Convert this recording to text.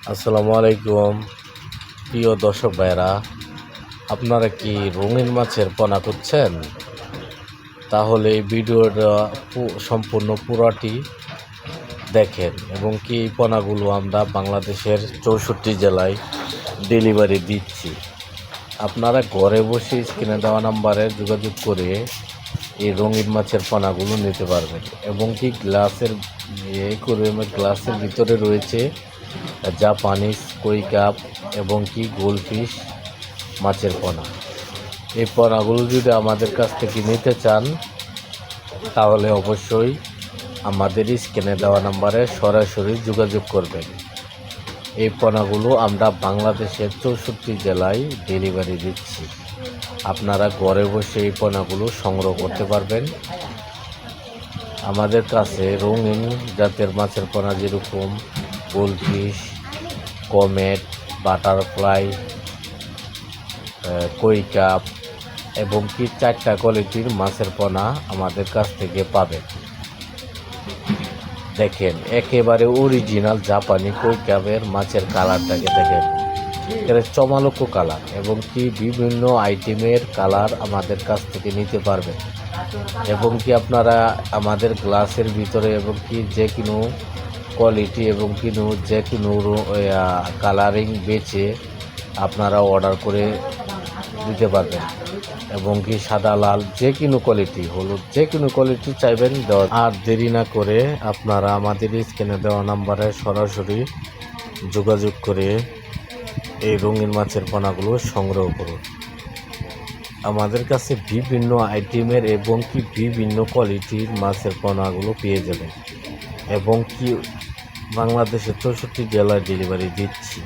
আসসালামু আলাইকুম প্রিয় দর্শক ভাইরা, আপনারা কি রঙিন মাছের পোনা করছেন? তাহলে এই ভিডিওটা সম্পূর্ণ পুরাটি দেখেন এবং কি এই পোনাগুলো আমরা বাংলাদেশের 64 জেলায় ডেলিভারি দিচ্ছি। আপনারা ঘরে বসে স্ক্রিনে দেওয়া নাম্বারে যোগাযোগ করে এই রঙিন মাছের পোনাগুলো নিতে পারবেন এবং কি গ্লাসের ভিতরে রয়েছে জাপানিজ কই কাপ এবং কি গোল্ডফিশ মাছের পোনা। এই পোনাগুলো যদি আমাদের কাছ থেকে নিতে চান তাহলে অবশ্যই আমাদের স্ক্রিনে দেওয়া নাম্বারে সরাসরি যোগাযোগ করবেন। এই পোনাগুলো আমরা বাংলাদেশের 64 জেলায় ডেলিভারি দিচ্ছি। আপনারা ঘরে বসে এই পোনাগুলো সংগ্রহ করতে পারবেন। আমাদের কাছে রঙিন জাতের মাছের পোনা যেরকম গোল্ডফিশ, কমেট, বাটারফ্লাই, কই কাপ এবং কি 4টা কোয়ালিটির মাছের পোনা আমাদের কাছ থেকে পাবেন। দেখেন একেবারে অরিজিনাল জাপানি কই কাপের মাছের কালারটাকে দেখেন, এটা চমৎকার কালার এবং কি বিভিন্ন আইটেমের কালার আমাদের কাছ থেকে নিতে পারবেন এবং কি আপনারা আমাদের গ্লাসের ভিতরে এবং কি যে কোনো কোয়ালিটি এবং যে কোনো কালারিং বেছে আপনারা অর্ডার করে দিতে পারবেন এবং কি সাদা লাল যে কোনো কোয়ালিটি, হলুদ যে কোনো কোয়ালিটি চাইবেন দেওয়া। আর দেরি না করে আপনারা আমাদের স্ক্রিনে দেওয়া নাম্বারে সরাসরি যোগাযোগ করে এই রঙিন মাছের পোনাগুলো সংগ্রহ করুন। আমাদের কাছে বিভিন্ন আইটেমের এবং কি বিভিন্ন কোয়ালিটির মাছের পোনাগুলো পেয়ে যাবেন এবং কি বাংলাদেশের 64 জেলায় ডেলিভারি দিচ্ছি।